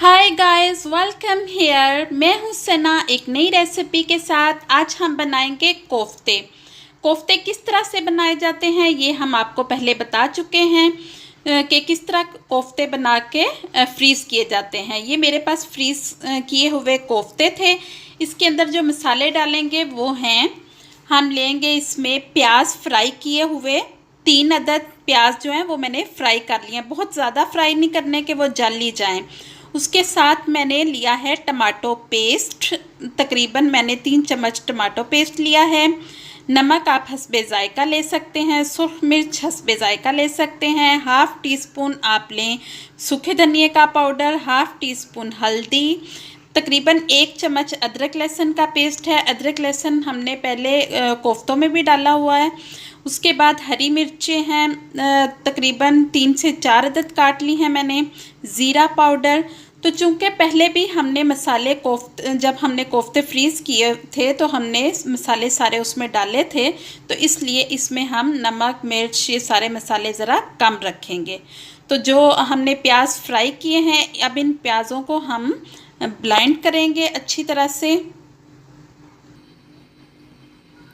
Hi guys, welcome here. मैं हूँ सना एक नई रेसिपी के साथ। आज हम बनाएंगे कोफ्ते। कोफ्ते किस तरह से बनाए जाते हैं ये हम आपको पहले बता चुके हैं कि किस तरह कोफ्ते बना के फ्रीज़ किए जाते हैं। ये मेरे पास फ्रीज़ किए हुए कोफ्ते थे। इसके अंदर जो मसाले डालेंगे वो हैं, हम लेंगे इसमें प्याज फ्राई किए हुए 3 अदद प्याज जो हैं वो मैंने फ्राई कर लिए हैं। बहुत ज़्यादा फ्राई नहीं करने के वो जल ही जाएं। उसके साथ मैंने लिया है टमाटो पेस्ट, तकरीबन मैंने 3 चम्मच टमाटो पेस्ट लिया है। नमक आप हस्बे ज़ायका ले सकते हैं, सुर्ख मिर्च हस्बे ज़ायका ले सकते हैं। हाफ़ टी स्पून आप लें सूखे धनिए का पाउडर, हाफ़ टी स्पून हल्दी, तकरीबन 1 चम्मच अदरक लहसुन का पेस्ट है। अदरक लहसुन हमने पहले कोफ्तों में भी डाला हुआ है। उसके बाद हरी मिर्चें हैं, तकरीबन 3 से 4 अदद काट ली हैं मैंने। ज़ीरा पाउडर। तो चूँकि पहले भी हमने मसाले जब हमने कोफ्ते फ्रीज़ किए थे तो हमने मसाले सारे उसमें डाले थे, तो इसलिए इसमें हम नमक मिर्च ये सारे मसाले ज़रा कम रखेंगे। तो जो हमने प्याज फ्राई किए हैं, अब इन प्याज़ों को हम ब्लेंड करेंगे अच्छी तरह से।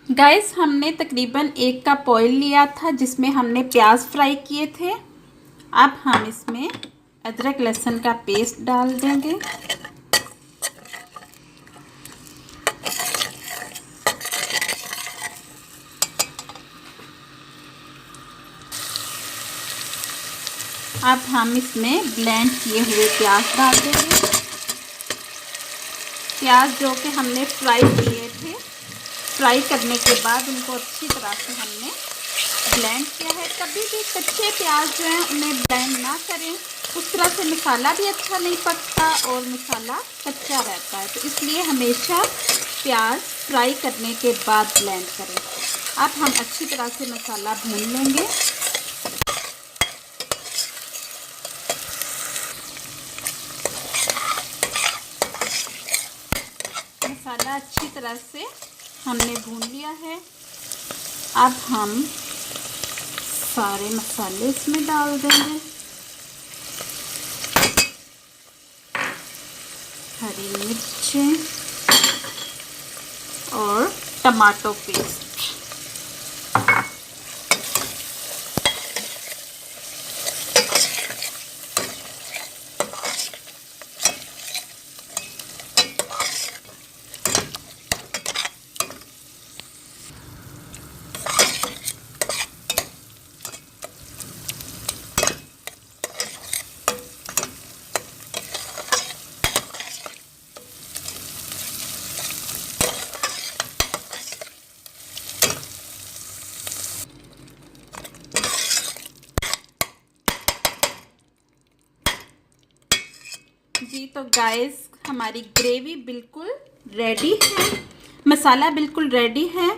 गाइस, हमने तकरीबन 1 कप ऑयल लिया था जिसमें हमने प्याज फ्राई किए थे। अब हम इसमें अदरक लहसुन का पेस्ट डाल देंगे। अब हम इसमें ब्लेंड किए हुए प्याज डाल देंगे। प्याज जो कि हमने फ्राई किए थे, फ्राई करने के बाद उनको अच्छी तरह से हमने ब्लेंड किया है। कभी भी कच्चे प्याज जो हैं उन्हें ब्लेंड ना करें, उस तरह से मसाला भी अच्छा नहीं पकता और मसाला कच्चा रहता है। तो इसलिए हमेशा प्याज फ्राई करने के बाद ब्लेंड करें। अब हम अच्छी तरह से मसाला भून लेंगे। मसाला अच्छी तरह से हमने भून लिया है। अब हम सारे मसाले इसमें डाल देंगे। हरी मिर्चें और टमाटो पेस्ट। जी तो गाइस, हमारी ग्रेवी बिल्कुल रेडी है, मसाला बिल्कुल रेडी है।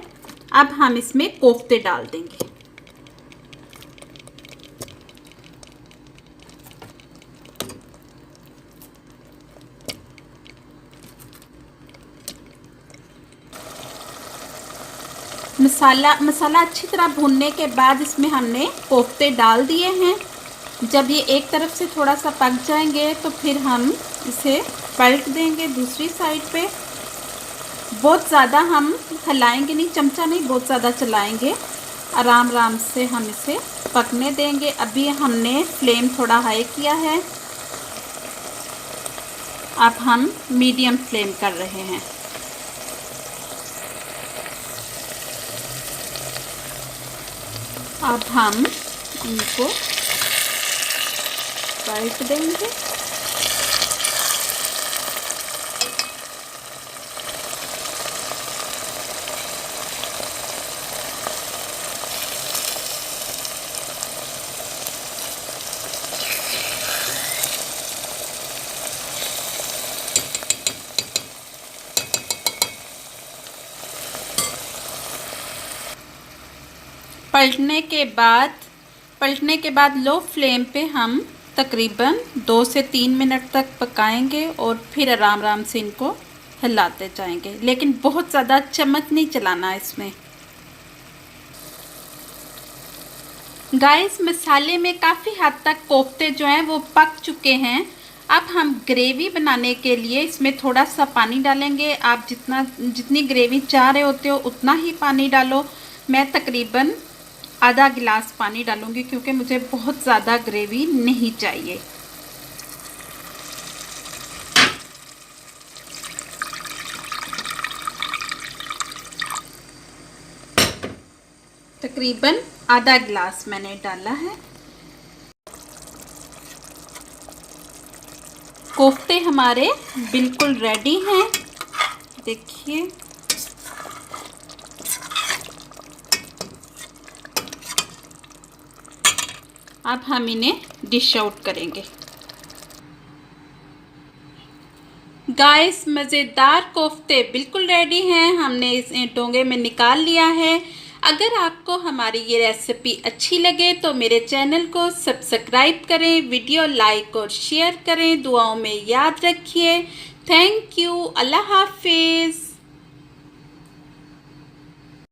अब हम इसमें कोफ्ते डाल देंगे। मसाला अच्छी तरह भूनने के बाद इसमें हमने कोफ्ते डाल दिए हैं। जब ये एक तरफ से थोड़ा सा पक जाएंगे तो फिर हम इसे पलट देंगे दूसरी साइड पे। बहुत ज़्यादा हम हिलाएंगे नहीं, चमचा नहीं बहुत ज़्यादा चलाएंगे, आराम आराम से हम इसे पकने देंगे। अभी हमने फ्लेम थोड़ा हाई किया है, अब हम मीडियम फ्लेम कर रहे हैं। अब हम इनको पलट देंगे। पलटने के बाद लो फ्लेम पे हम तकरीबन 2 से 3 मिनट तक पकाएंगे और फिर आराम आराम से इनको हिलाते जाएंगे, लेकिन बहुत ज़्यादा चम्मच नहीं चलाना इसमें। गाइस, मसाले में काफ़ी हद तक कोफ्ते जो हैं वो पक चुके हैं। अब हम ग्रेवी बनाने के लिए इसमें थोड़ा सा पानी डालेंगे। आप जितनी ग्रेवी चाह रहे होते हो उतना ही पानी डालो। मैं तकरीबन आधा गिलास पानी डालूंगी क्योंकि मुझे बहुत ज़्यादा ग्रेवी नहीं चाहिए। तकरीबन आधा गिलास मैंने डाला है। कोफ्ते हमारे बिल्कुल रेडी हैं, देखिए। अब हम इन्हें डिश आउट करेंगे। गाइस, मज़ेदार कोफ्ते बिल्कुल रेडी हैं। हमने इसे डोंगे में निकाल लिया है। अगर आपको हमारी ये रेसिपी अच्छी लगे तो मेरे चैनल को सब्सक्राइब करें, वीडियो लाइक और शेयर करें, दुआओं में याद रखिए। Thank you. अल्लाह हाफिज़।